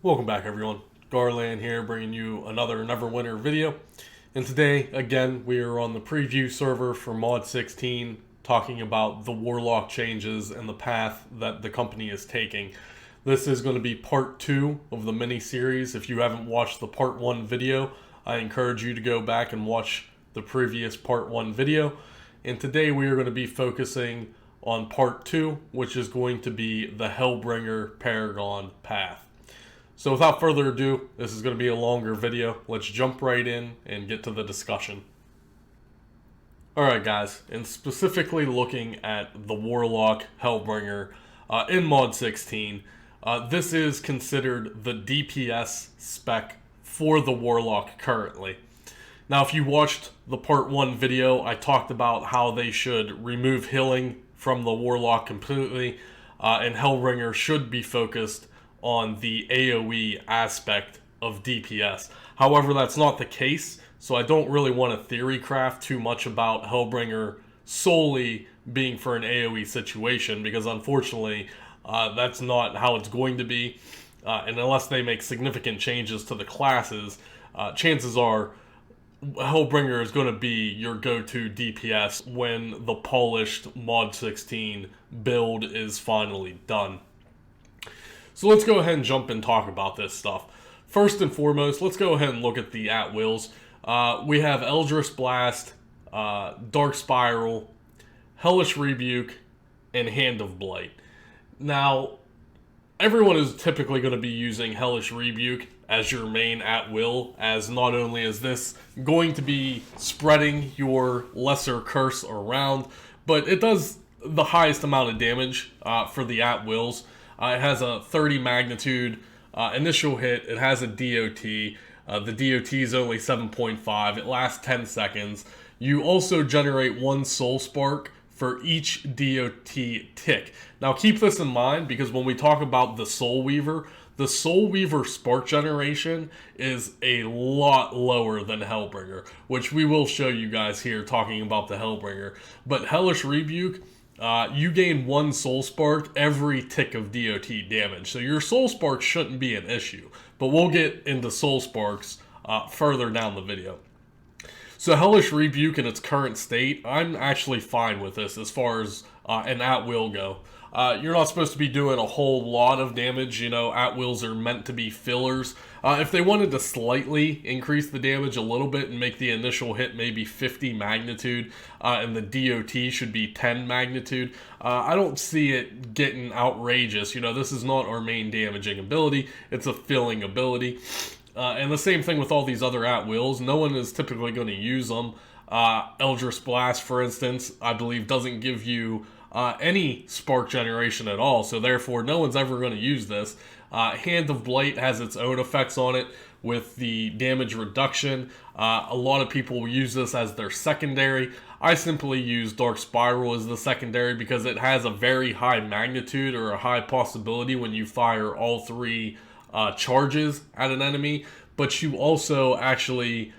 Welcome back, everyone. Garland here, bringing you another Neverwinter video. And today, again, we are on the preview server for Mod 16, talking about the Warlock changes and the path that the company is taking. This is going to be part 2 of the mini-series. If you haven't watched the part 1 video, I encourage you to go back and watch the previous part 1 video. And today we are going to be focusing on part 2, which is going to be the Hellbringer Paragon path. So without further ado, this is going to be a longer video. Let's jump right in and get to the discussion. Alright guys, and specifically looking at the Warlock Hellbringer in Mod 16, this is considered the DPS spec for the Warlock currently. Now if you watched the part 1 video, I talked about how they should remove healing from the Warlock completely, and Hellbringer should be focused on the AoE aspect of DPS. However, that's not the case, so I don't really want to theory craft too much about Hellbringer solely being for an AoE situation, because unfortunately, that's not how it's going to be. And unless they make significant changes to the classes, chances are Hellbringer is going to be your go-to DPS when the polished Mod 16 build is finally done. So let's go ahead and jump and talk about this stuff. First and foremost, let's go ahead and look at the at-wills. We have Eldritch Blast, Dark Spiral, Hellish Rebuke, and Hand of Blight. Now, everyone is typically going to be using Hellish Rebuke as your main at-will, as not only is this going to be spreading your lesser curse around, but it does the highest amount of damage for the at-wills. It has a 30 magnitude initial hit. It has a DOT. The DOT is only 7.5. It lasts 10 seconds. You also generate 1 soul spark for each DOT tick. Now keep this in mind, because when we talk about the Soul Weaver spark generation is a lot lower than Hellbringer, which we will show you guys here talking about the Hellbringer. But Hellish Rebuke, you gain 1 soul spark every tick of DOT damage. So your soul spark shouldn't be an issue, but we'll get into soul sparks further down the video. So Hellish Rebuke in its current state, I'm actually fine with this as far as an at-will go. You're not supposed to be doing a whole lot of damage. You know, at-wills are meant to be fillers. If they wanted to slightly increase the damage a little bit and make the initial hit maybe 50 magnitude, and the DOT should be 10 magnitude, I don't see it getting outrageous. You know, this is not our main damaging ability. It's a filling ability. And the same thing with all these other at-wills. No one is typically going to use them. Eldritch Blast, for instance, I believe doesn't give you any spark generation at all, so therefore no one's ever going to use this. Hand of Blight has its own effects on it with the damage reduction. A lot of people use this as their secondary. I simply use Dark Spiral as the secondary because it has a very high magnitude, or a high possibility when you fire all 3 charges at an enemy, but you also actually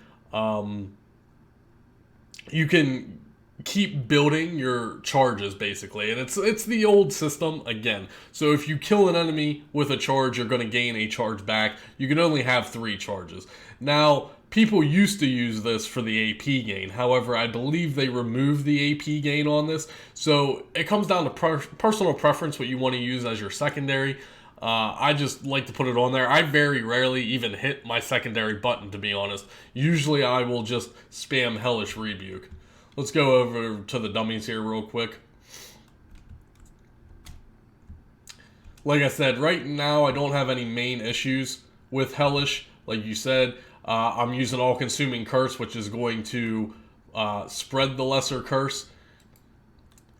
you can keep building your charges basically, and it's the old system again. So if you kill an enemy with a charge, you're going to gain a charge back. You can only have 3 charges. Now people used to use this for the AP gain, however I believe they removed the AP gain on this, so it comes down to personal preference what you want to use as your secondary. I just like to put it on there. I very rarely even hit my secondary button, to be honest. Usually I will just spam Hellish Rebuke. Let's go over to the dummies here real quick. Like I said, right now I don't have any main issues with Hellish. Like you said, I'm using All-Consuming Curse, which is going to spread the lesser curse.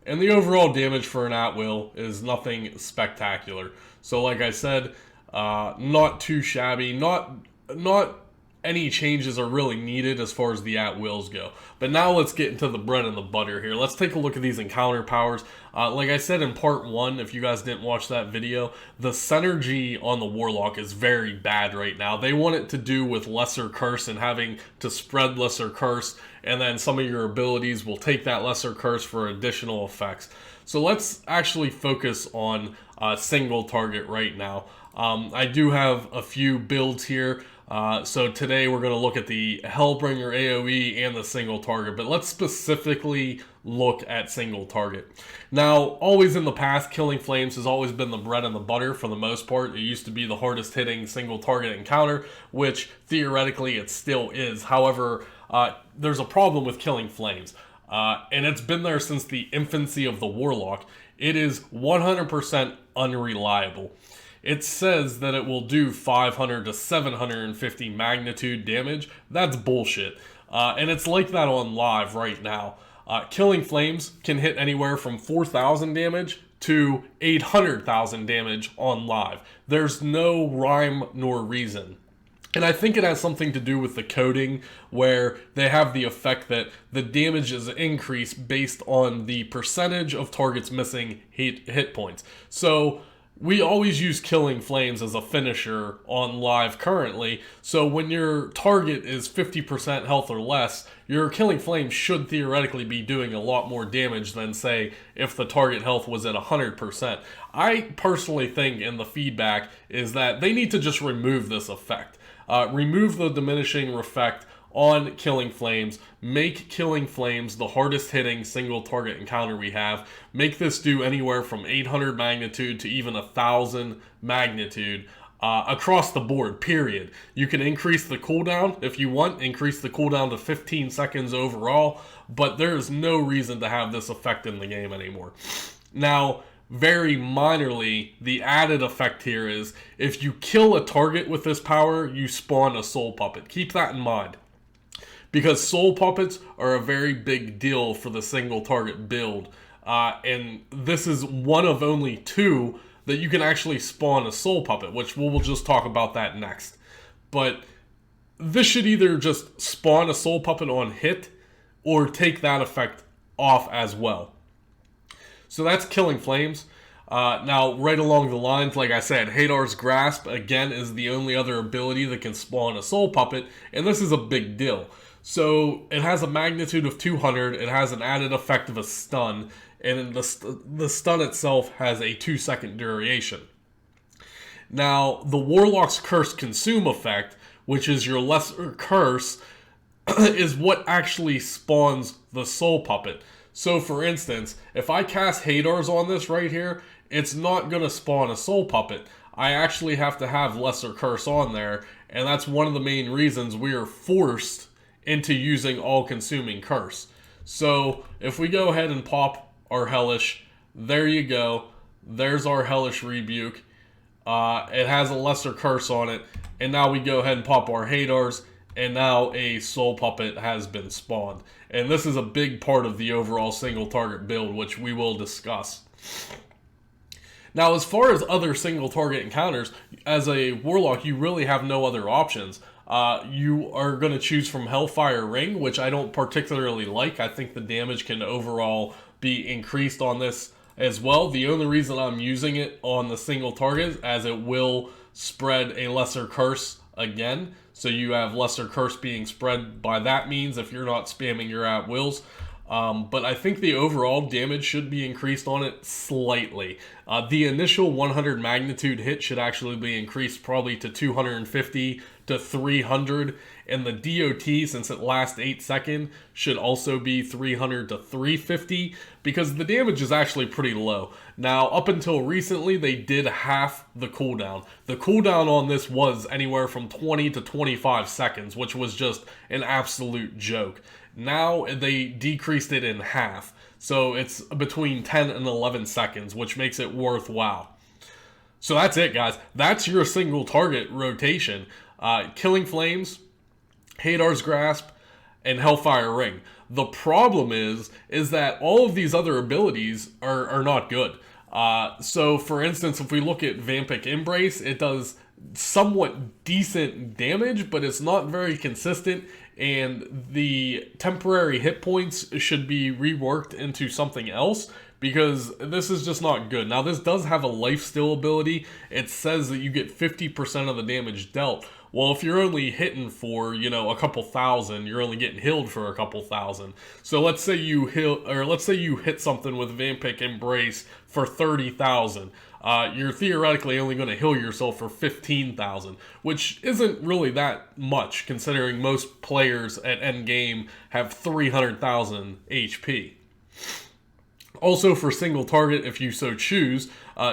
And the overall damage for an at-will is nothing spectacular. So like I said, not too shabby. Not any changes are really needed as far as the at-wills go. But now let's get into the bread and the butter here. Let's take a look at these encounter powers. Like I said in part 1, if you guys didn't watch that video, the synergy on the Warlock is very bad right now. They want it to do with lesser curse and having to spread lesser curse, and then some of your abilities will take that lesser curse for additional effects. So let's actually focus on a single target right now. I do have a few builds here. So today we're going to look at the Hellbringer AoE and the single target, but let's specifically look at single target. Now, always in the past, Killing Flames has always been the bread and the butter for the most part. It used to be the hardest hitting single target encounter, which theoretically it still is. However, there's a problem with Killing Flames, and it's been there since the infancy of the Warlock. It is 100% unreliable. It says that it will do 500 to 750 magnitude damage. That's bullshit. And it's like that on live right now. Killing Flames can hit anywhere from 4,000 damage to 800,000 damage on live. There's no rhyme nor reason. And I think it has something to do with the coding, where they have the effect that the damage is increased based on the percentage of targets missing hit points. So we always use Killing Flames as a finisher on live currently, so when your target is 50% health or less, your Killing Flames should theoretically be doing a lot more damage than, say, if the target health was at 100%. I personally think, in the feedback, is that they need to just remove this effect. Remove the diminishing effect on Killing Flames, make Killing Flames the hardest hitting single target encounter we have, make this do anywhere from 800 magnitude to even 1,000 magnitude across the board, period. You can increase the cooldown if you want, increase the cooldown to 15 seconds overall, but there is no reason to have this effect in the game anymore. Now, very minorly, the added effect here is, if you kill a target with this power, you spawn a soul puppet. Keep that in mind, because soul puppets are a very big deal for the single target build. And this is one of only two that you can actually spawn a soul puppet, which we'll just talk about that next. But this should either just spawn a soul puppet on hit, or take that effect off as well. So that's Killing Flames. Now, right along the lines, like I said, Hadar's Grasp, again, is the only other ability that can spawn a soul puppet, and this is a big deal. So it has a magnitude of 200, it has an added effect of a stun, and the stun itself has a 2-second duration. Now, the Warlock's Curse Consume effect, which is your lesser curse, is what actually spawns the soul puppet. So for instance, if I cast Hadar's on this right here, it's not going to spawn a soul puppet. I actually have to have lesser curse on there, and that's one of the main reasons we are forced into using all-consuming curse. So if we go ahead and pop our Hellish, there you go. There's our Hellish Rebuke. It has a lesser curse on it, and now we go ahead and pop our Hadar's, and now a soul puppet has been spawned. And this is a big part of the overall single target build, which we will discuss. Now, as far as other single target encounters, as a Warlock, you really have no other options. You are going to choose from Hellfire Ring, which I don't particularly like. I think the damage can overall be increased on this as well. The only reason I'm using it on the single target is as it will spread a lesser curse again. So you have lesser curse being spread by that means if you're not spamming your at-wills. But I think the overall damage should be increased on it slightly. The initial 100 magnitude hit should actually be increased probably to 250 to 300. And the DOT, since it lasts 8 seconds, should also be 300 to 350, because the damage is actually pretty low. Now, up until recently, they did half the cooldown. The cooldown on this was anywhere from 20 to 25 seconds, which was just an absolute joke. Now, they decreased it in half, so it's between 10 and 11 seconds, which makes it worthwhile. So that's it, guys. That's your single target rotation. Killing Flames, Hadar's Grasp, and Hellfire Ring. The problem is that all of these other abilities are not good. So, for instance, if we look at Vampiric Embrace, it does somewhat decent damage, but it's not very consistent, and the temporary hit points should be reworked into something else, because this is just not good. Now, this does have a lifesteal ability. It says that you get 50% of the damage dealt. Well, if you're only hitting for, a couple thousand, you're only getting healed for a couple thousand. So let's say you hit something with Vampiric Embrace for 30,000. you're theoretically only going to heal yourself for 15,000, which isn't really that much considering most players at endgame have 300,000 HP. Also, for single target, if you so choose,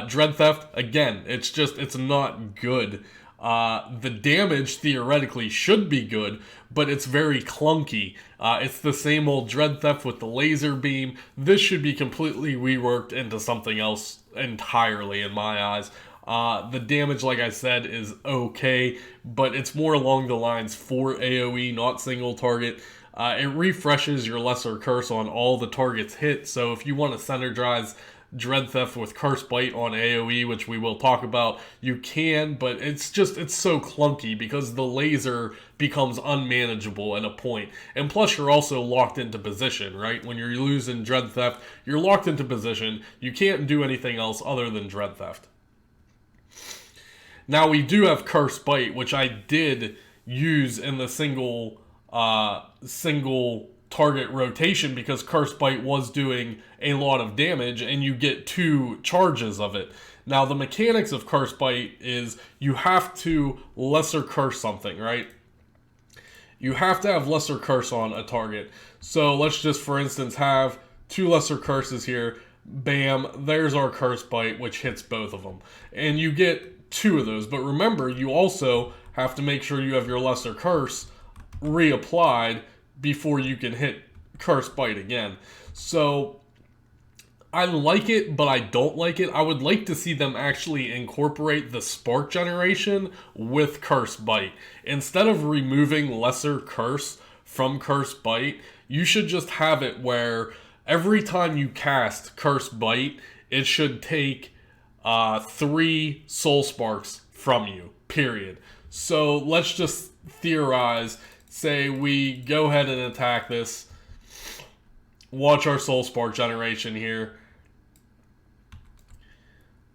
Dread Theft, again, it's not good. The damage theoretically should be good, but it's very clunky. It's the same old Dread Theft with the laser beam. This should be completely reworked into something else entirely in my eyes. The damage, like I said, is okay, but it's more along the lines for AoE, not single target. It refreshes your Lesser Curse on all the targets hit, so if you want to synergize Dread Theft with Curse Bite on AoE, which we will talk about, you can, but it's so clunky because the laser becomes unmanageable at a point. And plus you're also locked into position, right? When you're losing Dread Theft, you're locked into position. You can't do anything else other than Dread Theft. Now we do have Curse Bite, which I did use in the single target rotation because Curse Bite was doing a lot of damage and you get 2 charges of it. Now the mechanics of Curse Bite is you have to Lesser Curse something, right? You have to have Lesser Curse on a target. So let's just, for instance, have 2 Lesser Curses here. Bam, there's our Curse Bite, which hits both of them. And you get 2 of those. But remember, you also have to make sure you have your Lesser Curse reapplied before you can hit Curse Bite again. So I like it, but I don't like it. I would like to see them actually incorporate the spark generation with Curse Bite. Instead of removing Lesser Curse from Curse Bite, you should just have it where every time you cast Curse Bite, it should take 3 Soul Sparks from you, period. So let's just theorize. Say we go ahead and attack this. Watch our Soul Spark generation here.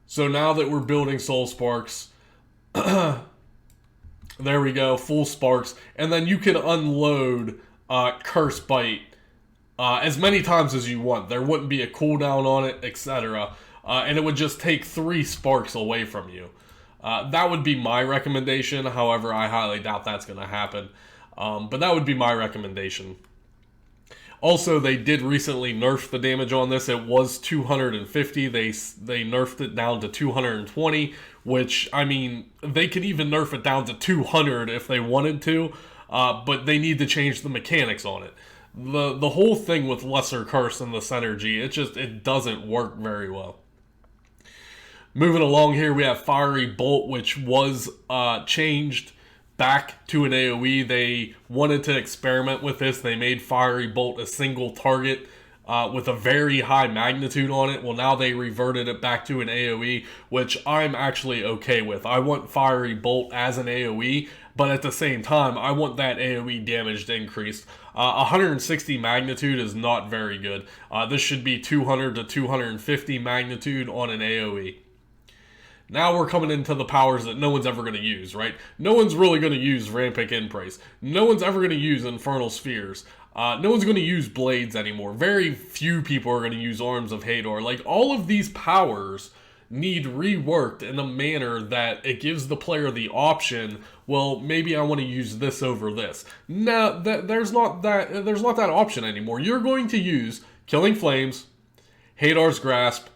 So now that we're building Soul Sparks, there we go, full sparks. And then you can unload Curse Bite as many times as you want. There wouldn't be a cooldown on it, etc. And it would just take 3 sparks away from you. That would be my recommendation. However, I highly doubt that's going to happen. But that would be my recommendation. Also, they did recently nerf the damage on this. It was 250. They nerfed it down to 220, which, I mean, they could even nerf it down to 200 if they wanted to, but they need to change the mechanics on it. The whole thing with Lesser Curse and the Synergy, it doesn't work very well. Moving along here, we have Fiery Bolt, which was changed back to an AoE. They wanted to experiment with this. They made Fiery Bolt a single target with a very high magnitude on it. Well, now they reverted it back to an AoE, which I'm actually okay with. I want Fiery Bolt as an AoE, but at the same time, I want that AoE damage increased. 160 magnitude is not very good. This should be 200 to 250 magnitude on an AoE. Now we're coming into the powers that no one's ever going to use, right? No one's really going to use Rampant Embrace. No one's ever going to use Infernal Spheres. No one's going to use Blades anymore. Very few people are going to use Arms of Hadar. Like, all of these powers need reworked in a manner that it gives the player the option, well, maybe I want to use this over this. No, there's not that option anymore. You're going to use Killing Flames, Hadar's Grasp,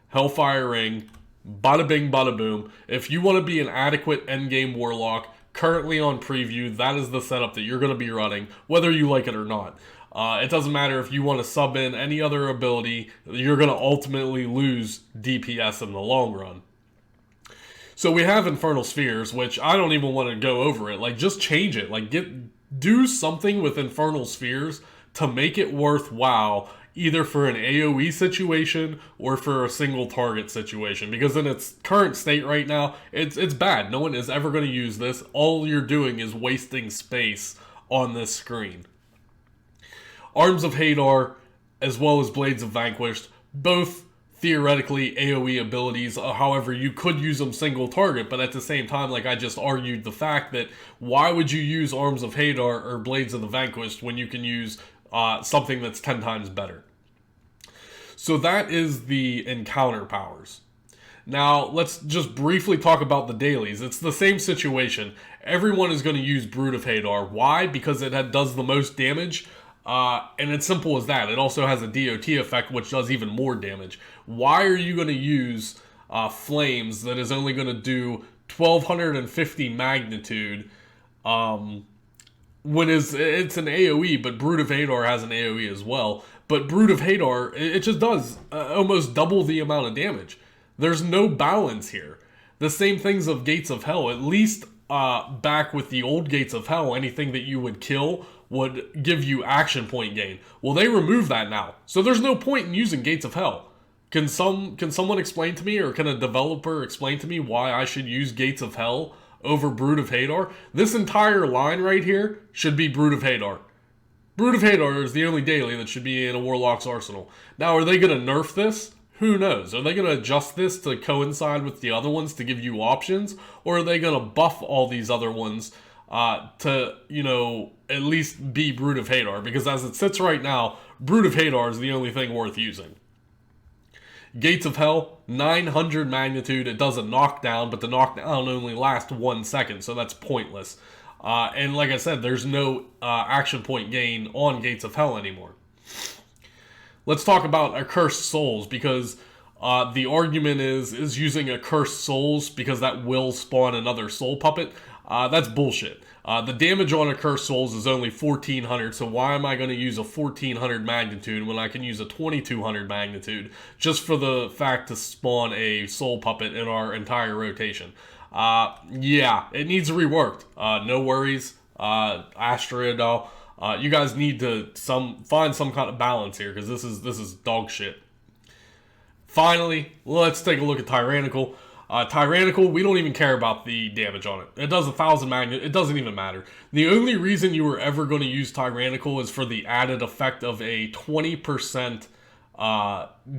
Hellfire Ring, bada bing, bada boom. If you want to be an adequate endgame Warlock, currently on preview, that is the setup that you're going to be running, whether you like it or not. It doesn't matter if you want to sub in any other ability, you're going to ultimately lose DPS in the long run. So we have Infernal Spheres, which I don't even want to go over it. Like, just change it. Like, do something with Infernal Spheres to make it worthwhile, either for an AoE situation or for a single target situation. Because in its current state right now, it's bad. No one is ever going to use this. All you're doing is wasting space on this screen. Arms of Hadar, as well as Blades of Vanquished, both theoretically AoE abilities. However, you could use them single target, but at the same time, like I just argued the fact that why would you use Arms of Hadar or Blades of the Vanquished when you can use something that's 10 times better? So that is the encounter powers. Now, let's just briefly talk about the dailies. It's the same situation. Everyone is going to use Brood of Hadar. Why? Because it does the most damage, and it's simple as that. It also has a DOT effect, which does even more damage. Why are you going to use Flames that is only going to do 1250 magnitude when it's an AoE, but Brood of Hadar has an AoE as well. But Brood of Hadar, it just does almost double the amount of damage. There's no balance here. The same things of Gates of Hell. At least back with the old Gates of Hell, anything that you would kill would give you action point gain. Well, they removed that now. So there's no point in using Gates of Hell. Can someone explain to me, or can a developer explain to me why I should use Gates of Hell over Brood of Hadar? This entire line right here should be Brood of Hadar. Brood of Hadar is the only daily that should be in a Warlock's arsenal. Now, are they going to nerf this? Who knows? Are they going to adjust this to coincide with the other ones to give you options? Or are they going to buff all these other ones to, at least be Brood of Hadar? Because as it sits right now, Brood of Hadar is the only thing worth using. Gates of Hell, 900 magnitude. It does a knockdown, but the knockdown only lasts 1 second, so that's pointless. And like I said, there's no action point gain on Gates of Hell anymore. Let's talk about Accursed Souls, because the argument is using Accursed Souls because that will spawn another soul puppet. That's bullshit. The damage on Accursed Souls is only 1400, so why am I going to use a 1400 magnitude when I can use a 2200 magnitude just for the fact to spawn a soul puppet in our entire rotation? Yeah, it needs reworked. No worries, Astrid. You guys need to find some kind of balance here, because this is dog shit. Finally, let's take a look at Tyrannical. Tyrannical, we don't even care about the damage on it. It does 1000 magnitude. It doesn't even matter. The only reason you were ever going to use Tyrannical is for the added effect of a 20%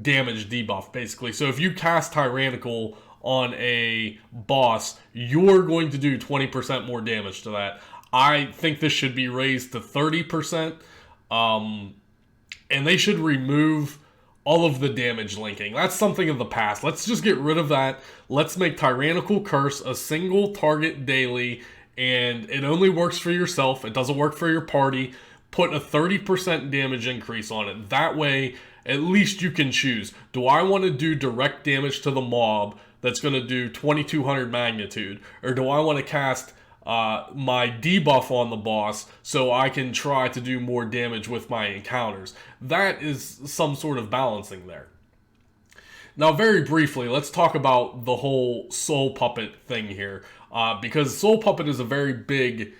damage debuff, basically. So if you cast Tyrannical on a boss, you're going to do 20% more damage to that. I think this should be raised to 30%, and they should remove all of the damage linking. That's something of the past. Let's just get rid of that. Let's make Tyrannical Curse a single target daily, and it only works for yourself. It doesn't work for your party. Put a 30% damage increase on it. That way, at least you can choose. Do I want to do direct damage to the mob that's going to do 2200 magnitude? Or do I want to cast my debuff on the boss so I can try to do more damage with my encounters? That is some sort of balancing there. Now, very briefly, let's talk about the whole Soul Puppet thing here, because Soul Puppet is a very big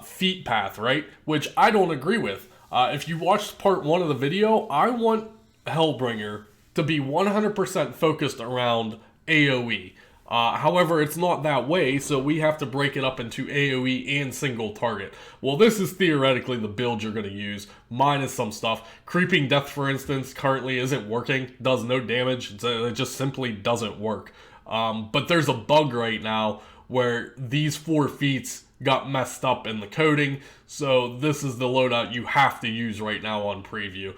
feat path, right? Which I don't agree with. If you watched part 1 of the video, I want Hellbringer to be 100% focused around AoE. However, it's not that way, so we have to break it up into AoE and single target. Well, this is theoretically the build you're going to use, minus some stuff. Creeping Death, for instance, currently isn't working, does no damage, it just simply doesn't work. But there's a bug right now where these 4 feats got messed up in the coding, so this is the loadout you have to use right now on preview.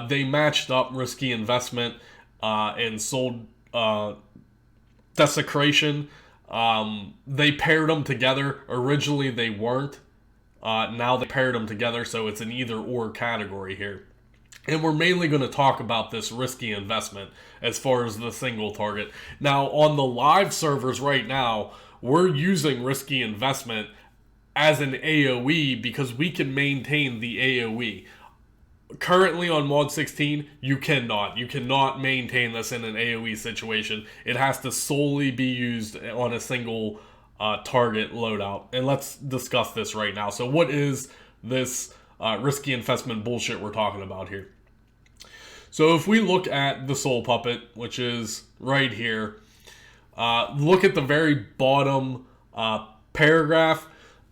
They matched up Risky Investment and sold Desecration. They paired them together. Originally they weren't. Now they paired them together, so it's an either or category here. And we're mainly going to talk about this Risky Investment as far as the single target. Now, on the live servers right now, we're using Risky Investment as an AoE because we can maintain the AoE. Currently on Mod 16, you cannot. You cannot maintain this in an AoE situation. It has to solely be used on a single target loadout. And let's discuss this right now. So what is this Risky Investment bullshit we're talking about here? So if we look at the Soul Puppet, which is right here, look at the very bottom paragraph.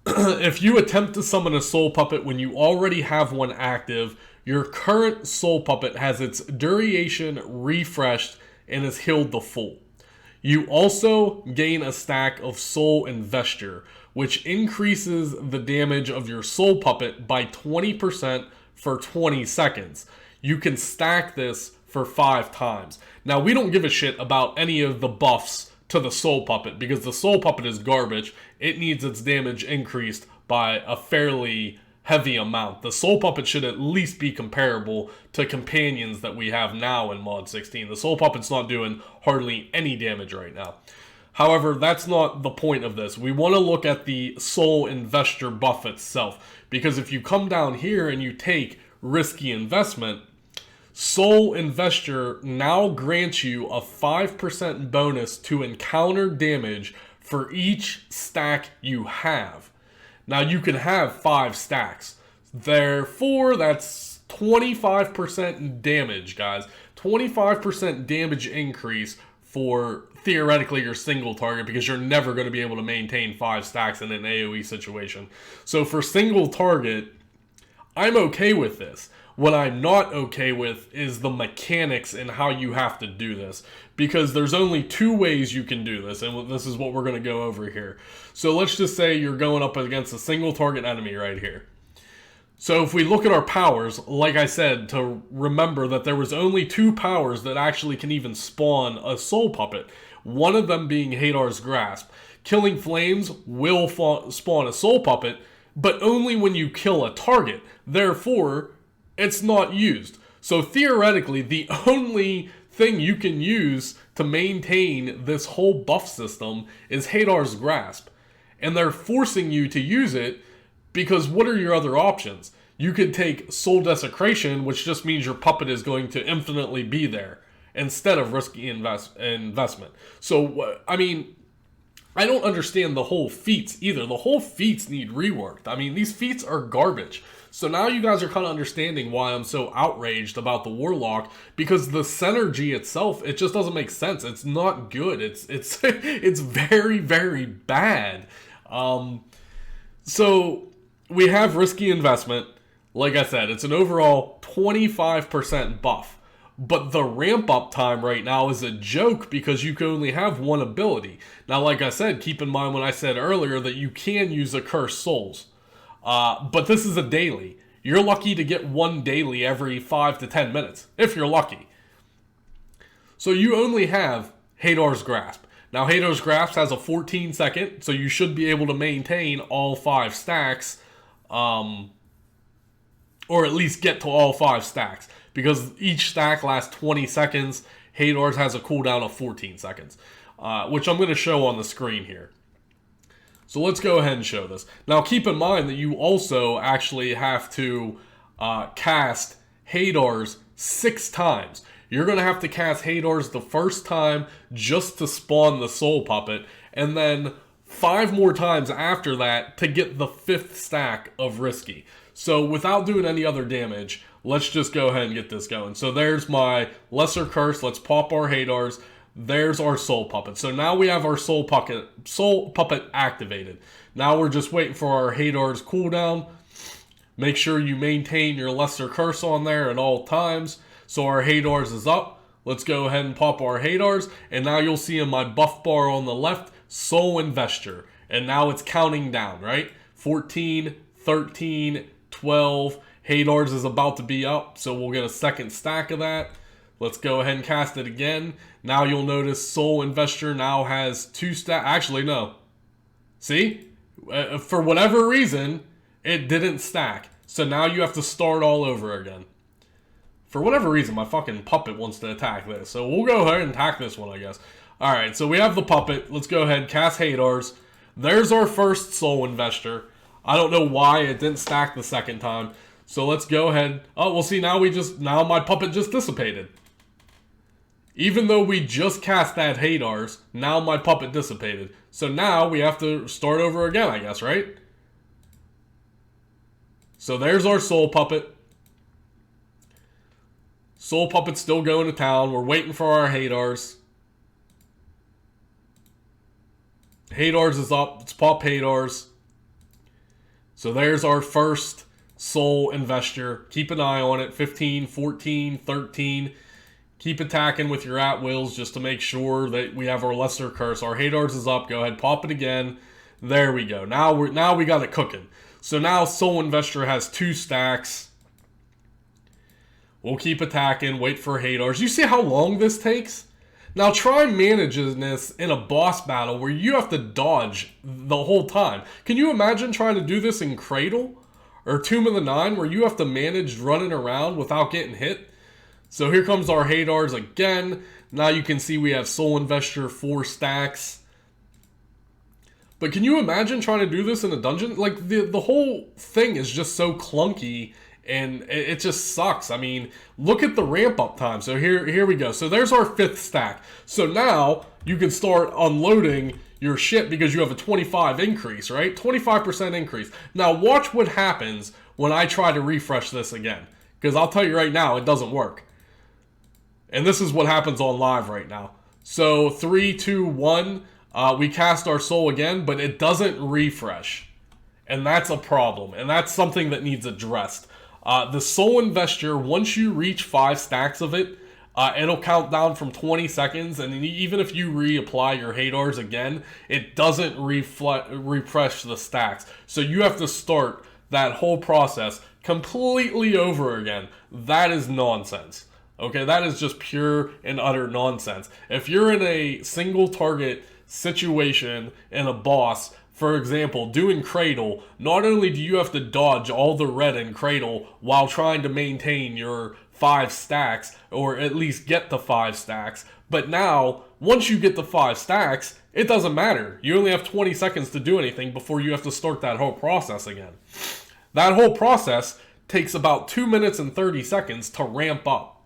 If you attempt to summon a Soul Puppet when you already have one active, your current Soul Puppet has its duration refreshed and is healed to full. You also gain a stack of Soul Investure, which increases the damage of your Soul Puppet by 20% for 20 seconds. You can stack this for 5 times. Now, we don't give a shit about any of the buffs to the Soul Puppet because the Soul Puppet is garbage. It needs its damage increased by a fairly heavy amount. The Soul Puppet should at least be comparable to companions that we have now in Mod 16. The Soul Puppet's not doing hardly any damage right now. However, that's not the point of this. We want to look at the Soul Investor buff itself, because if you come down here and you take Risky Investment, Soul Investor now grants you a 5% bonus to encounter damage for each stack you have. Now, you can have 5 stacks. Therefore, that's 25% damage, guys. 25% damage increase for theoretically your single target, because you're never going to be able to maintain 5 stacks in an AoE situation. So for single target, I'm okay with this. What I'm not okay with is the mechanics and how you have to do this, because there's only 2 ways you can do this, and this is what we're going to go over here. So let's just say you're going up against a single target enemy right here. So if we look at our powers, like I said, to remember that there was only 2 powers that actually can even spawn a Soul Puppet. One of them being Hadar's Grasp. Killing Flames will spawn a Soul Puppet, but only when you kill a target. Therefore, it's not used. So theoretically, the only thing you can use to maintain this whole buff system is Hadar's Grasp. And they're forcing you to use it because what are your other options? You could take Soul Desecration, which just means your puppet is going to infinitely be there, instead of Risky Investment. So, I mean, I don't understand the whole feats either. The whole feats need reworked. I mean, these feats are garbage. So now you guys are kind of understanding why I'm so outraged about the Warlock, because the synergy itself, it just doesn't make sense. It's not good. It's it's very, very bad. So we have Risky Investment. Like I said, it's an overall 25% buff. But the ramp up time right now is a joke because you can only have 1 ability. Now, like I said, keep in mind when I said earlier that you can use Accursed Souls. But this is a daily. You're lucky to get 1 daily every 5 to 10 minutes, if you're lucky. So you only have Hadar's Grasp. Now, Hadar's Grasp has a 14 second, so you should be able to maintain all 5 stacks, or at least get to all 5 stacks. Because each stack lasts 20 seconds, Hadar's has a cooldown of 14 seconds, which I'm going to show on the screen here. So let's go ahead and show this. Now keep in mind that you also actually have to cast Hadar's 6 times. You're going to have to cast Hadar's the first time just to spawn the Soul Puppet, and then 5 more times after that to get the 5th stack of Risky. So without doing any other damage, let's just go ahead and get this going. So there's my Lesser Curse. Let's pop our Hadar's. There's our Soul Puppet. So now we have our Soul Puppet activated. Now we're just waiting for our Hadar's cooldown. Make sure you maintain your Lesser Curse on there at all times. So our Hadar's is up. Let's go ahead and pop our Hadar's. And now you'll see in my buff bar on the left, Soul Investor. And now it's counting down, right? 14, 13, 12. Hadar's is about to be up, so we'll get a 2nd stack of that. Let's go ahead and cast it again. Now you'll notice Soul Investor now has 2 stacks. Actually, no. See? For whatever reason, it didn't stack. So now you have to start all over again. For whatever reason, my fucking puppet wants to attack this. So we'll go ahead and attack this one, I guess. Alright, so we have the puppet. Let's go ahead and cast Hadar's. There's our first Soul Investor. I don't know why it didn't stack the 2nd time. So let's go ahead. Oh, well, see, now my puppet just dissipated. Even though we just cast that Hadar's, now my puppet dissipated. So now we have to start over again, I guess, right? So there's our Soul Puppet. Soul Puppet's still going to town. We're waiting for our Hadar's. Hadar's is up. Let's pop Hadar's. So there's our first Soul Investor. Keep an eye on it. 15, 14, 13. Keep attacking with your at-wills just to make sure that we have our Lesser Curse. Our Hadar's is up. Go ahead, pop it again. There we go. Now we got it cooking. So now Soul Investor has 2 stacks. We'll keep attacking, wait for Hadars. You see how long this takes? Now try managing this in a boss battle where you have to dodge the whole time. Can you imagine trying to do this in Cradle or Tomb of the Nine where you have to manage running around without getting hit? So here comes our Hadars again. Now you can see we have Soul Investor 4 stacks. But can you imagine trying to do this in a dungeon? Like the whole thing is just so clunky. And it just sucks. I mean, look at the ramp up time. So here we go. So there's our 5th stack. So now you can start unloading your shit because you have a 25 increase, right? 25% increase. Now watch what happens when I try to refresh this again. Because I'll tell you right now, it doesn't work. And this is what happens on live right now. So 3, 2, 1, we cast our soul again, but it doesn't refresh. And that's a problem. And that's something that needs addressed. The Soul Investor, once you reach 5 stacks of it, it'll count down from 20 seconds, and even if you reapply your Hadars again, it doesn't refresh the stacks. So you have to start that whole process completely over again. That is nonsense. Okay, that is just pure and utter nonsense. If you're in a single target situation in a boss, for example, doing Cradle, not only do you have to dodge all the red in Cradle while trying to maintain your 5 stacks, or at least get the 5 stacks, but now, once you get the 5 stacks, it doesn't matter. You only have 20 seconds to do anything before you have to start that whole process again. That whole process takes about 2 minutes and 30 seconds to ramp up.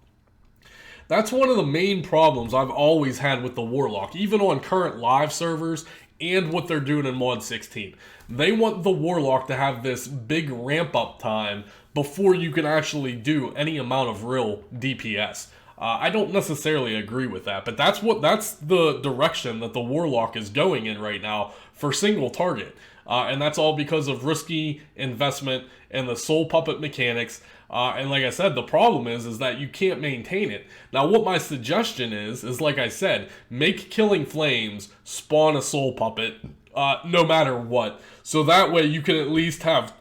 That's one of the main problems I've always had with the Warlock, even on current live servers, and what they're doing in Mod 16. They want the Warlock to have this big ramp up time before you can actually do any amount of real DPS. I don't necessarily agree with that, but that's the direction that the Warlock is going in right now for single target. And that's all because of risky investment and the soul puppet mechanics. And like I said, the problem is that you can't maintain it. Now, what my suggestion is like I said, make Killing Flames spawn a soul puppet, no matter what. So that way you can at least have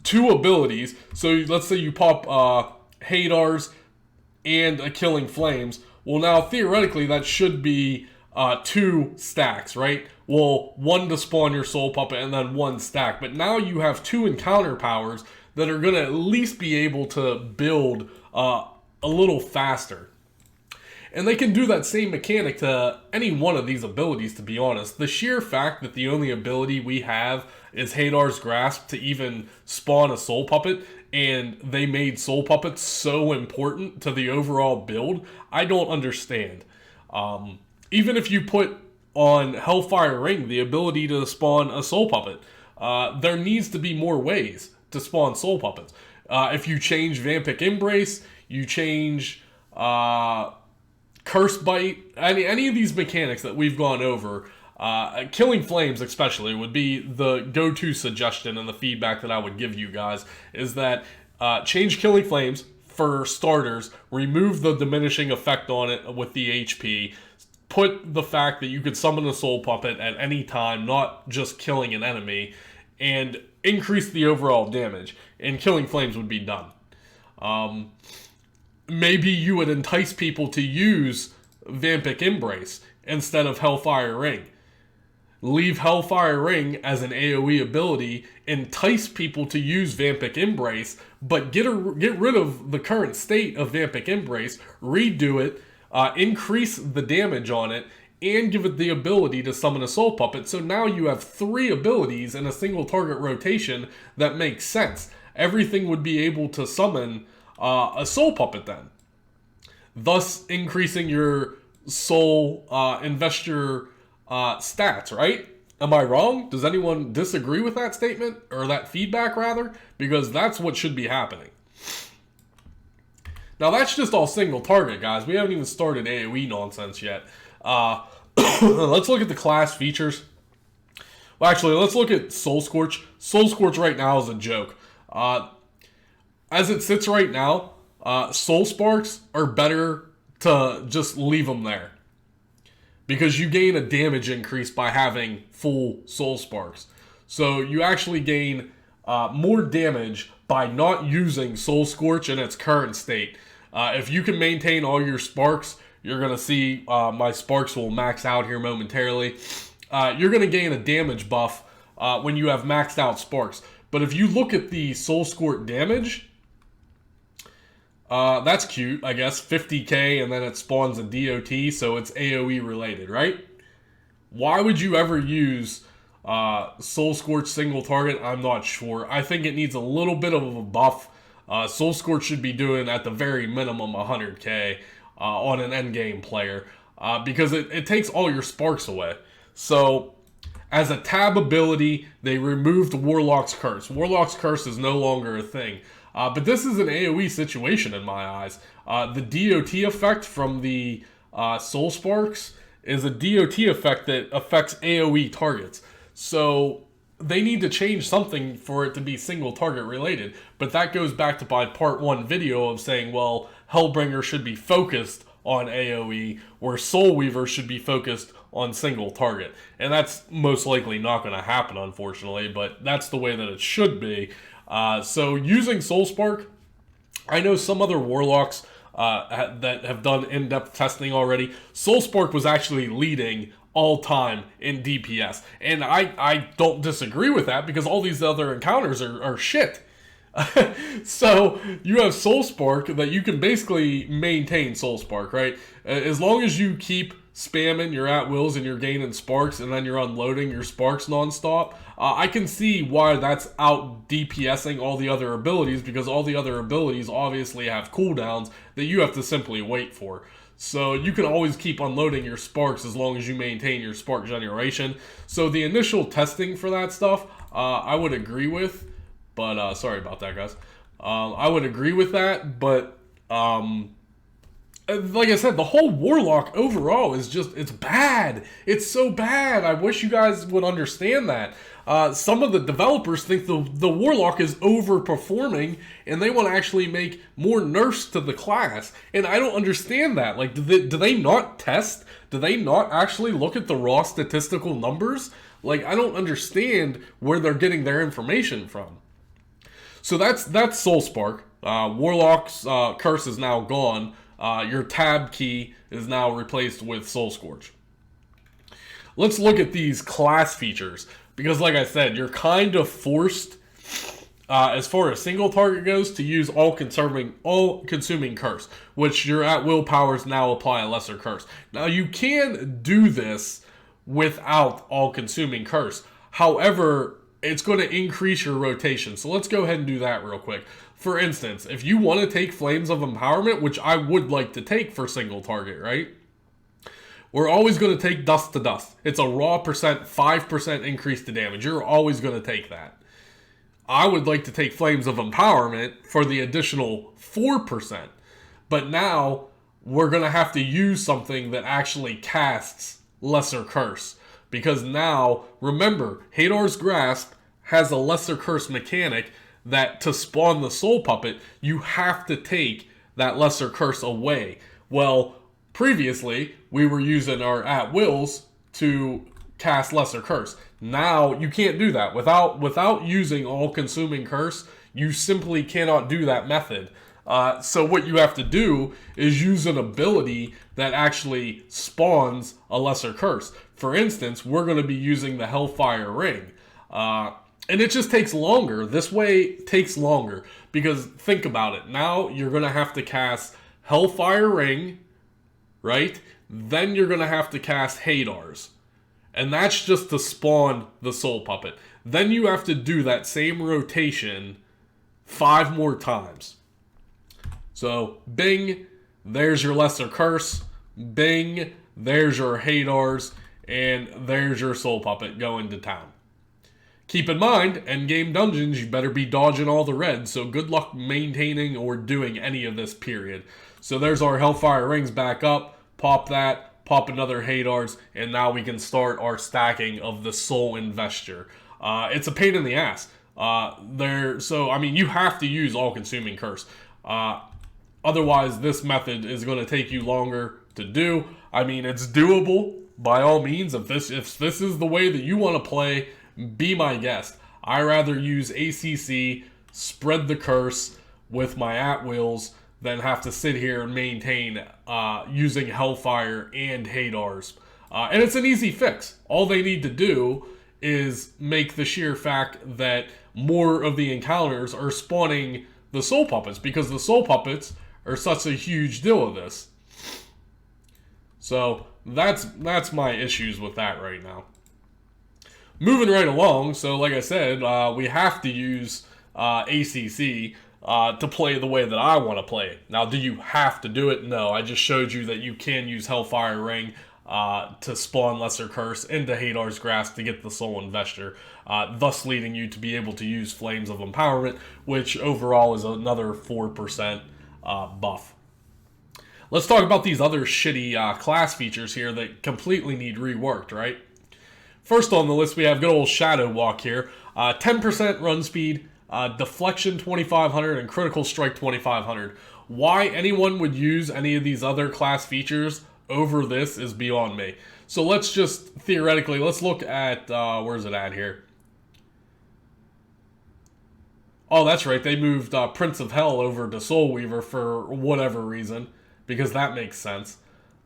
2 abilities. So let's say you pop Hadars and a Killing Flames. Well, now theoretically that should be 2 stacks, right? Well, 1 to spawn your soul puppet and then 1 stack. But now you have 2 encounter powers that are going to at least be able to build a little faster. And they can do that same mechanic to any one of these abilities, to be honest. The sheer fact that the only ability we have is Hadar's Grasp to even spawn a soul puppet, and they made soul puppets so important to the overall build, I don't understand. Even if you put on Hellfire Ring the ability to spawn a soul puppet, there needs to be more ways to spawn soul puppets. If you change Vampiric Embrace, you change Curse Bite, any of these mechanics that we've gone over, Killing Flames especially would be the go-to suggestion, and the feedback that I would give you guys is that change Killing Flames for starters, remove the diminishing effect on it with the HP, put the fact that you could summon a soul puppet at any time, not just killing an enemy, and increase the overall damage, and Killing Flames would be done. Maybe you would entice people to use Vampiric Embrace instead of Hellfire Ring. Leave Hellfire Ring as an AoE ability, entice people to use Vampiric Embrace, but get rid of the current state of Vampiric Embrace, redo it, increase the damage on it, and give it the ability to summon a soul puppet. So now you have 3 abilities in a single target rotation that makes sense. Everything would be able to summon a soul puppet then, thus increasing your soul investor stats, right? Am I wrong? Does anyone disagree with that statement, or that feedback rather? Because that's what should be happening. Now that's just all single target, guys. We haven't even started AoE nonsense yet. Let's look at the class features. Well, actually, let's look at Soul Scorch. Soul Scorch right now is a joke. As it sits right now, Soul Sparks are better to just leave them there, because you gain a damage increase by having full Soul Sparks. So you actually gain more damage by not using Soul Scorch in its current state. If you can maintain all your sparks, you're going to see my sparks will max out here momentarily. You're going to gain a damage buff when you have maxed out sparks. But if you look at the Soul Squirt damage, that's cute, I guess. 50k, and then it spawns a DOT, so it's AoE related, right? Why would you ever use Soul Scorch single target? I'm not sure. I think it needs a little bit of a buff. Soul Scorch should be doing, at the very minimum, 100k on an endgame player, because it takes all your sparks away. So, as a tab ability, they removed Warlock's Curse. Warlock's Curse is no longer a thing. But this is an AoE situation in my eyes. The DOT effect from the Soul Sparks is a DOT effect that affects AoE targets. So they need to change something for it to be single target related. But that goes back to my part 1 video of saying, well, Hellbringer should be focused on AoE, where Soul Weaver should be focused on single target. And that's most likely not going to happen, unfortunately, but that's the way that it should be. So using Soul Spark, I know some other Warlocks that have done in-depth testing already. Soul Spark was actually leading all time in DPS. And I don't disagree with that, because all these other encounters are shit. So you have Soul Spark that you can basically maintain Soul Spark, right? As long as you keep spamming your at-wills and you're gaining sparks, and then you're unloading your sparks nonstop, I can see why that's out DPSing all the other abilities, because all the other abilities obviously have cooldowns that you have to simply wait for. So you can always keep unloading your sparks as long as you maintain your spark generation. So the initial testing for that stuff, I would agree with, but sorry about that, guys. I would agree with that, but like I said, the whole Warlock overall is just, it's bad. It's so bad. I wish you guys would understand that. Some of the developers think the Warlock is overperforming, and they want to actually make more nerfs to the class. And I don't understand that. Like, do they not test? Do they not actually look at the raw statistical numbers? Like, I don't understand where they're getting their information from. So that's Soul Spark. Warlock's curse is now gone. Your tab key is now replaced with Soul Scorch. Let's look at these class features, because like I said, you're kind of forced, as far as single target goes, to use all-consuming curse, which your at-will powers now apply a lesser curse. Now you can do this without all-consuming curse. However, it's going to increase your rotation. So let's go ahead and do that real quick. For instance, if you want to take Flames of Empowerment, which I would like to take for single target, right? We're always going to take Dust to Dust. It's a raw 5% increase to damage. You're always going to take that. I would like to take Flames of Empowerment for the additional 4%. But now we're going to have to use something that actually casts Lesser Curse. Because now, remember, Hadar's Grasp has a Lesser Curse mechanic that to spawn the Soul Puppet, you have to take that Lesser Curse away. Well, previously, we were using our at-wills to cast Lesser Curse. Now, you can't do that. Without using all-consuming curse, you simply cannot do that method. So what you have to do is use an ability that actually spawns a Lesser Curse. For instance, we're going to be using the Hellfire Ring. And it just takes longer. This way it takes longer. Because think about it. Now you're going to have to cast Hellfire Ring, right? Then you're going to have to cast Hadar's. And that's just to spawn the Soul Puppet. Then you have to do that same rotation 5 more times. So, bing, there's your Lesser Curse. Bing, there's your Hadar's. And there's your Soul Puppet going to town. Keep in mind, endgame dungeons, you better be dodging all the reds, so good luck maintaining or doing any of this, period. So there's our Hellfire Rings back up. Pop that, pop another Hadar's, and now we can start our stacking of the Soul Investure. It's a pain in the ass. So, I mean, you have to use All-Consuming Curse. Otherwise, this method is going to take you longer to do. I mean, it's doable, by all means. If this is the way that you want to play, be my guest. I rather use ACC, spread the curse with my at-wills, than have to sit here and maintain using Hellfire and Hadar's. And it's an easy fix. All they need to do is make the sheer fact that more of the encounters are spawning the Soul Puppets, because the Soul Puppets are such a huge deal of this. So that's my issues with that right now. Moving right along, so like I said, we have to use ACC to play the way that I want to play it. Now, do you have to do it? No, I just showed you that you can use Hellfire Ring to spawn Lesser Curse into Hadar's Grasp to get the Soul Investor, thus leading you to be able to use Flames of Empowerment, which overall is another 4% buff. Let's talk about these other shitty class features here that completely need reworked, right? First on the list, we have good old Shadow Walk here. 10% run speed, deflection 2500, and critical strike 2500. Why anyone would use any of these other class features over this is beyond me. So let's just, theoretically, let's look at, where's it at here? Oh, that's right, they moved Prince of Hell over to Soul Weaver for whatever reason, because that makes sense.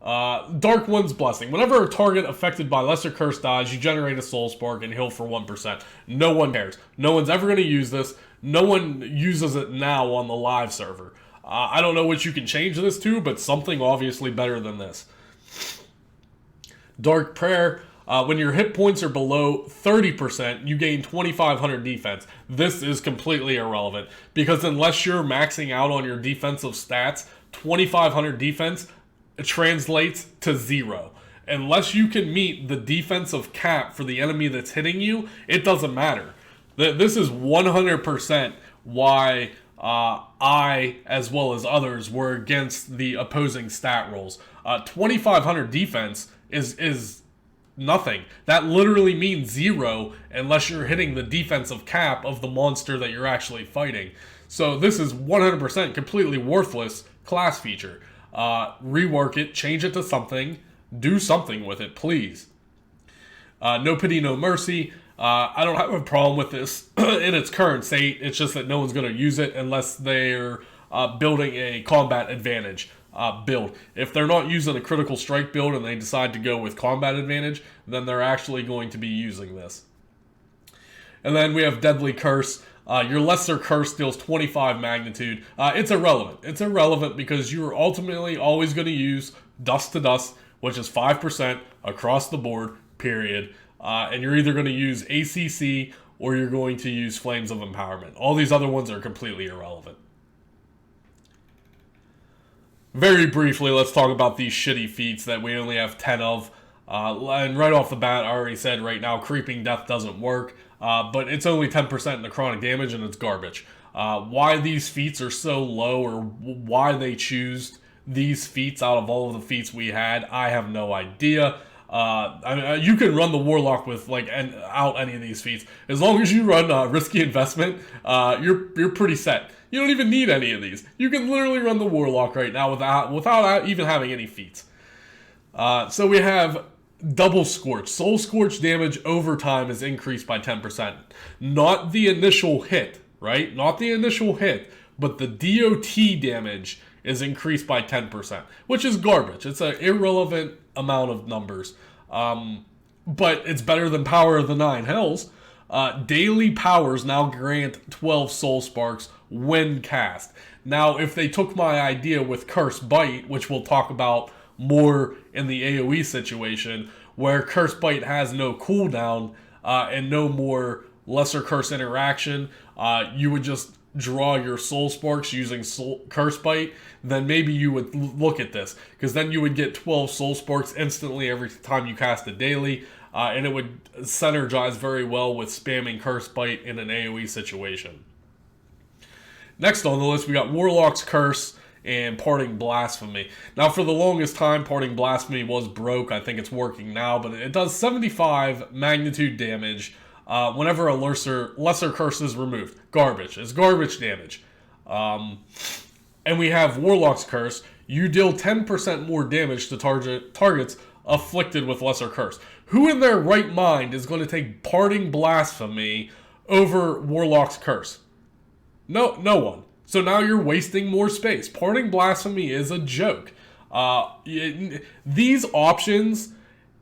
Dark One's Blessing. Whenever a target affected by Lesser Curse dies, you generate a Soul Spark and heal for 1%. No one cares. No one's ever going to use this. No one uses it now on the live server. I don't know what you can change this to, but something obviously better than this. Dark Prayer. When your hit points are below 30%, you gain 2,500 defense. This is completely irrelevant, because unless you're maxing out on your defensive stats, 2,500 defense translates to 0. Unless you can meet the defensive cap for the enemy that's hitting you, it doesn't matter. This is 100% why I, as well as others, were against the opposing stat rolls. 2,500 defense is nothing. That literally means 0 unless you're hitting the defensive cap of the monster that you're actually fighting. So this is 100% completely worthless class feature. Rework it, change it to something, do something with it, please. No Pity, No Mercy. I don't have a problem with this in its current state. It's just that no one's going to use it unless they're building a combat advantage build. If they're not using a critical strike build and they decide to go with combat advantage, then they're actually going to be using this. And then we have Deadly Curse. Your Lesser Curse deals 25 magnitude. It's irrelevant. It's irrelevant because you're ultimately always going to use Dust to Dust, which is 5% across the board, period. And you're either going to use ACC or you're going to use Flames of Empowerment. All these other ones are completely irrelevant. Very briefly, let's talk about these shitty feats that we only have 10 of. And right off the bat, I already said right now, Creeping Death doesn't work. But it's only 10% necrotic damage and it's garbage. Why these feats are so low, or why they choose these feats out of all of the feats we had, I have no idea. I mean, you can run the Warlock with out any of these feats. As long as you run Risky Investment, you're pretty set. You don't even need any of these. You can literally run the Warlock right now without even having any feats. So we have Double Scorch. Soul Scorch damage over time is increased by 10%. Not the initial hit, right? Not the initial hit, but the DOT damage is increased by 10%, which is garbage. It's an irrelevant amount of numbers. But it's better than Power of the Nine Hells. Daily powers now grant 12 Soul Sparks when cast. Now, if they took my idea with Curse Bite, which we'll talk about more in the AoE situation, where Curse Bite has no cooldown and no more Lesser Curse interaction, you would just draw your Soul Sparks using Curse Bite, then maybe you would look at this, because then you would get 12 Soul Sparks instantly every time you cast a daily, and it would synergize very well with spamming Curse Bite in an AoE situation. Next on the list, we got Warlock's Curse and Parting Blasphemy. Now, for the longest time, Parting Blasphemy was broke. I think it's working now, but it does 75 magnitude damage whenever a lesser curse is removed. Garbage. It's garbage damage. And we have Warlock's Curse. You deal 10% more damage to targets afflicted with Lesser Curse. Who in their right mind is going to take Parting Blasphemy over Warlock's Curse? No one. So now you're wasting more space. Parting Blasphemy is a joke. These options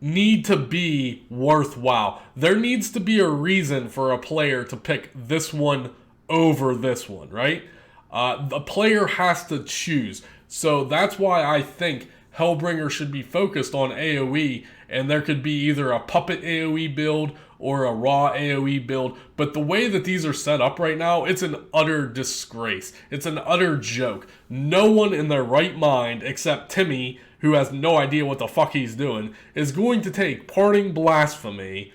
need to be worthwhile. There needs to be a reason for a player to pick this one over this one, right? The player has to choose. So that's why I think Hellbringer should be focused on AoE, and there could be either a puppet AoE build or a raw AoE build. But the way that these are set up right now, it's an utter disgrace. It's an utter joke. No one in their right mind, except Timmy, who has no idea what the fuck he's doing, is going to take Parting Blasphemy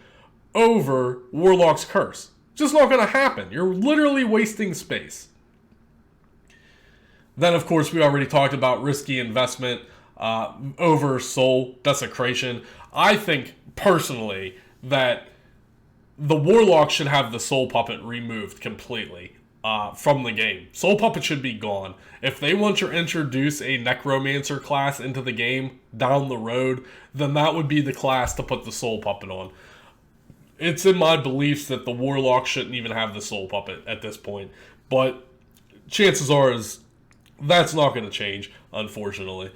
over Warlock's Curse. Just not going to happen. You're literally wasting space. Then, of course, we already talked about risky investment over Soul Desecration. I think, personally, that the Warlock should have the Soul Puppet removed completely from the game. Soul Puppet should be gone. If they want to introduce a Necromancer class into the game down the road, then that would be the class to put the Soul Puppet on. It's in my beliefs that the Warlock shouldn't even have the Soul Puppet at this point. But chances are is that's not going to change, unfortunately.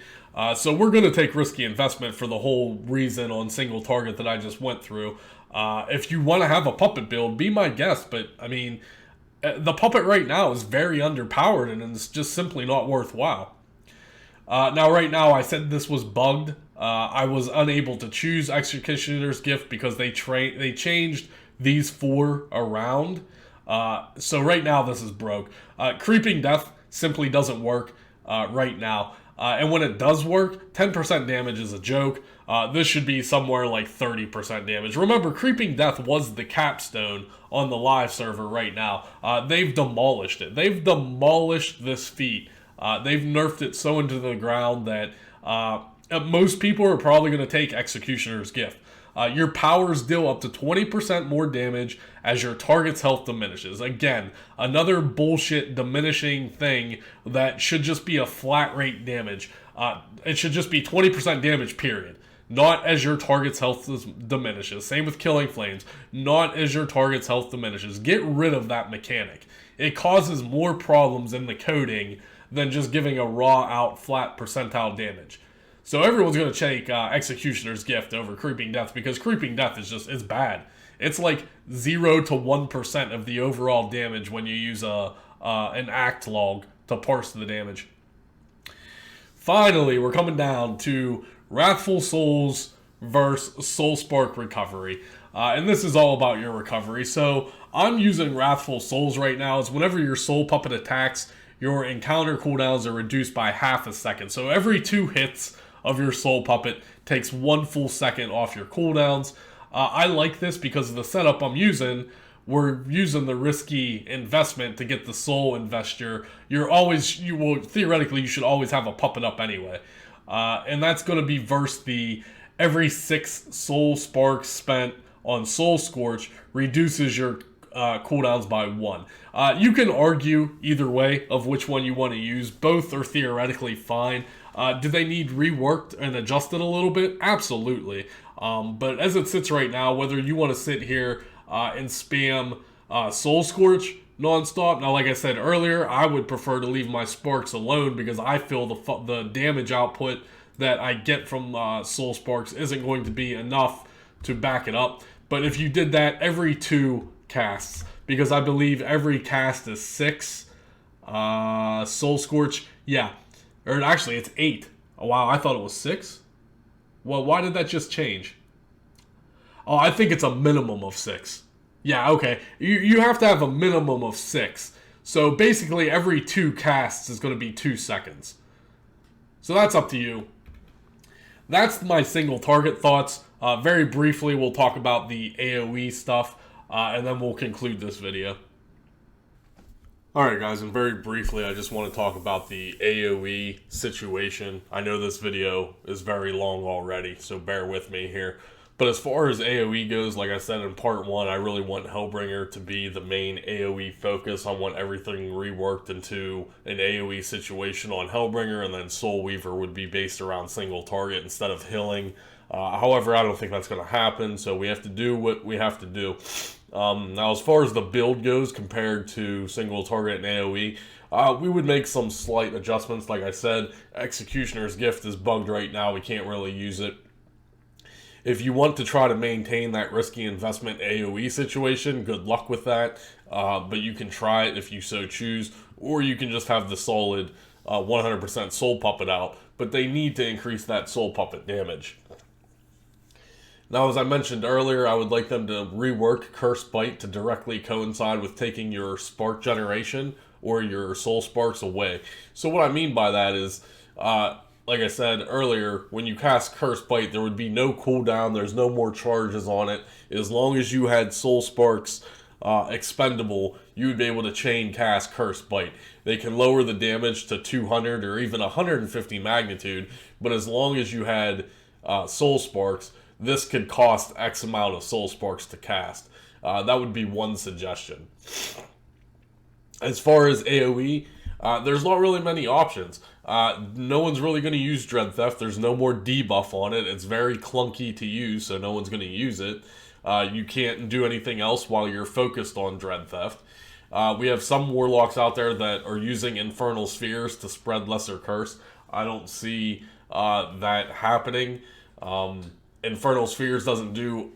So we're going to take risky investment for the whole reason on single target that I just went through. If you want to have a puppet build, be my guest. But, I mean, the puppet right now is very underpowered and it's just simply not worthwhile. Now, right now, I said this was bugged. I was unable to choose Executioner's Gift because they changed these 4 around. So right now, this is broke. Creeping Death simply doesn't work right now. And when it does work, 10% damage is a joke. This should be somewhere like 30% damage. Remember, Creeping Death was the capstone on the live server right now. They've demolished it. They've demolished this feat. They've nerfed it so into the ground that most people are probably going to take Executioner's Gift. Your powers deal up to 20% more damage as your target's health diminishes. Again, another bullshit diminishing thing that should just be a flat rate damage. It should just be 20% damage, period. Not as your target's health diminishes. Same with Killing Flames. Not as your target's health diminishes. Get rid of that mechanic. It causes more problems in the coding than just giving a raw out flat percentile damage. So everyone's going to take Executioner's Gift over Creeping Death because Creeping Death is it's bad. It's like 0 to 1% of the overall damage when you use an act log to parse the damage. Finally, we're coming down to Wrathful Souls versus Soul Spark Recovery. And this is all about your recovery. So I'm using Wrathful Souls right now. It's whenever your Soul Puppet attacks, your encounter cooldowns are reduced by half a second. So every 2 hits of your Soul Puppet takes 1 full second off your cooldowns. I like this because of the setup I'm using. We're using the risky investment to get the Soul Investor. Theoretically, you should always have a puppet up anyway. And that's going to be versus the every 6 Soul Sparks spent on Soul Scorch reduces your cooldowns by 1. You can argue either way of which one you want to use. Both are theoretically fine. Do they need reworked and adjusted a little bit? Absolutely. But as it sits right now, whether you want to sit here and spam Soul Scorch nonstop. Now, like I said earlier, I would prefer to leave my Sparks alone because I feel the damage output that I get from Soul Sparks isn't going to be enough to back it up. But if you did that every 2 casts, because I believe every cast is 6 Soul Scorch, yeah. Or actually, it's 8. Oh, wow, I thought it was 6. Well, why did that just change? Oh, I think it's a minimum of 6. Yeah, okay. You have to have a minimum of 6. So basically, every 2 casts is going to be 2 seconds. So that's up to you. That's my single target thoughts. Very briefly, we'll talk about the AoE stuff, and then we'll conclude this video. Alright guys, and very briefly I just want to talk about the AoE situation. I know this video is very long already, so bear with me here. But as far as AoE goes, like I said in part 1, I really want Hellbringer to be the main AoE focus. I want everything reworked into an AoE situation on Hellbringer, and then Soul Weaver would be based around single target instead of healing. However, I don't think that's going to happen, so we have to do what we have to do. Now, as far as the build goes compared to single target and AoE, we would make some slight adjustments. Like I said, Executioner's Gift is bugged right now. We can't really use it. If you want to try to maintain that risky investment AoE situation, good luck with that. But you can try it if you so choose, or you can just have the solid 100% Soul Puppet out. But they need to increase that Soul Puppet damage. Now, as I mentioned earlier, I would like them to rework Curse Bite to directly coincide with taking your spark generation or your soul sparks away. So what I mean by that is, like I said earlier, when you cast Curse Bite, there would be no cooldown, there's no more charges on it. As long as you had soul sparks expendable, you would be able to chain cast Curse Bite. They can lower the damage to 200 or even 150 magnitude, but as long as you had soul sparks, this could cost X amount of soul sparks to cast. That would be one suggestion. As far as AoE, there's not really many options. No one's really going to use Dread Theft. There's no more debuff on it. It's very clunky to use, so no one's going to use it. You can't do anything else while you're focused on Dread Theft. We have some Warlocks out there that are using Infernal Spheres to spread Lesser Curse. I don't see that happening. Infernal Spheres doesn't do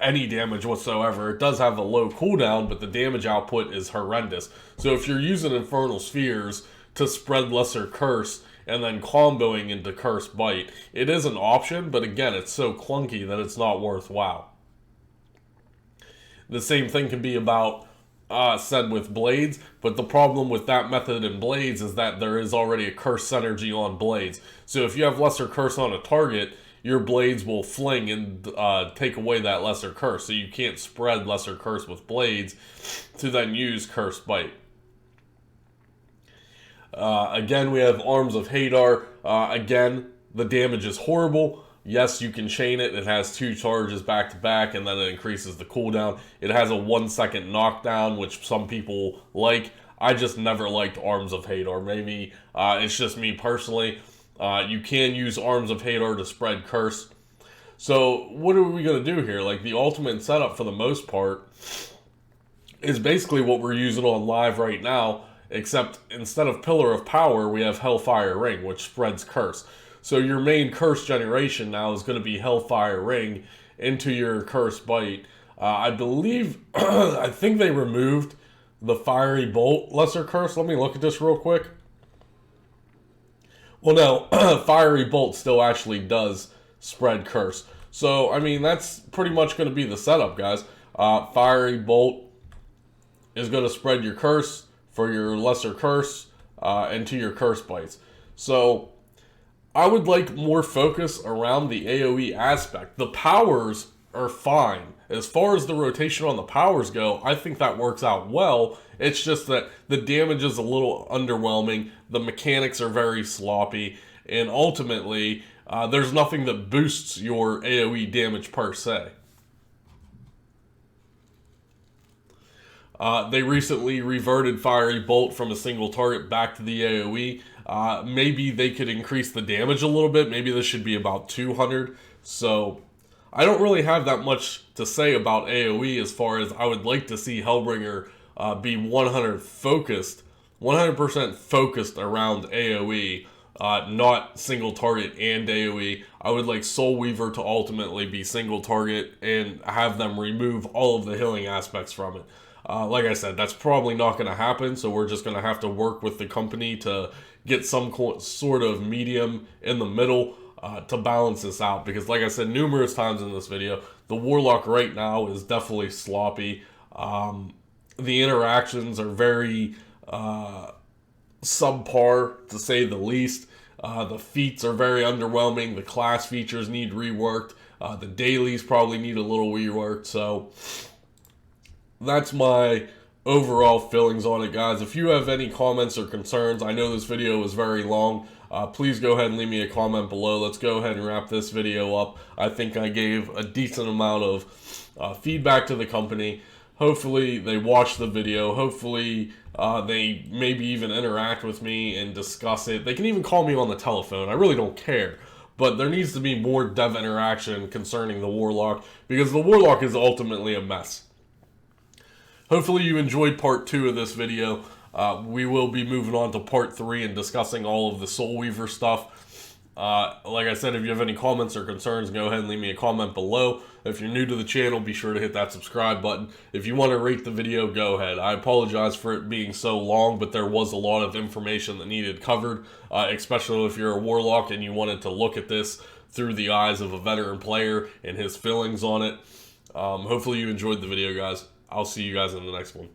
any damage whatsoever. It does have a low cooldown, but the damage output is horrendous. So if you're using Infernal Spheres to spread Lesser Curse and then comboing into Curse Bite, it is an option, but again, it's so clunky that it's not worthwhile. The same thing can be said with Blades, but the problem with that method in Blades is that there is already a Curse synergy on Blades. So if you have Lesser Curse on a target, your Blades will fling and take away that Lesser Curse. So you can't spread Lesser Curse with Blades to then use Curse Bite. Again, we have Arms of Hadar. Again, the damage is horrible. Yes, you can chain it. It has 2 charges back to back, and then it increases the cooldown. It has a 1-second knockdown, which some people like. I just never liked Arms of Hadar. Maybe it's just me personally. You can use Arms of Hadar to spread Curse. So what are we going to do here? Like, the ultimate setup for the most part is basically what we're using on live right now, except instead of Pillar of Power, we have Hellfire Ring, which spreads Curse. So your main Curse generation now is going to be Hellfire Ring into your Curse Bite. I believe, I think they removed the Fiery Bolt Lesser Curse. Let me look at this real quick. Well, no, Fiery Bolt still actually does spread Curse. So, I mean, that's pretty much going to be the setup, guys. Fiery Bolt is going to spread your Curse for your Lesser Curse into your Curse Bites. So, I would like more focus around the AoE aspect. The powers are fine. As far as the rotation on the powers go, I think that works out well. It's just that the damage is a little underwhelming, the mechanics are very sloppy, and ultimately, there's nothing that boosts your AoE damage per se. They recently reverted Fiery Bolt from a single target back to the AoE. Maybe they could increase the damage a little bit. Maybe this should be about 200. So I don't really have that much to say about AoE as far as I would like to see Hellbringer be 100% focused around AoE, not single target and AoE. I would like Soul Weaver to ultimately be single target and have them remove all of the healing aspects from it. Like I said, that's probably not going to happen, so we're just going to have to work with the company to get some sort of medium in the middle to balance this out. Because like I said numerous times in this video, the Warlock right now is definitely sloppy. The interactions are very subpar, to say the least. The feats are very underwhelming. The class features need reworked. The dailies probably need a little reworked. So that's my overall feelings on it, guys. If you have any comments or concerns, I know this video was very long. Please go ahead and leave me a comment below. Let's go ahead and wrap this video up. I think I gave a decent amount of feedback to the company. Hopefully they watch the video. Hopefully they maybe even interact with me and discuss it. They can even call me on the telephone. I really don't care. But there needs to be more dev interaction concerning the Warlock, because the Warlock is ultimately a mess. hopefully you enjoyed part 2 of this video. We will be moving on to part 3 and discussing all of the Soul Weaver stuff. Like I said, if you have any comments or concerns, go ahead and leave me a comment below. If you're new to the channel, be sure to hit that subscribe button. If you want to rate the video, go ahead. I apologize for it being so long, but there was a lot of information that needed covered, especially if you're a Warlock and you wanted to look at this through the eyes of a veteran player and his feelings on it. Hopefully you enjoyed the video, guys. I'll see you guys in the next one.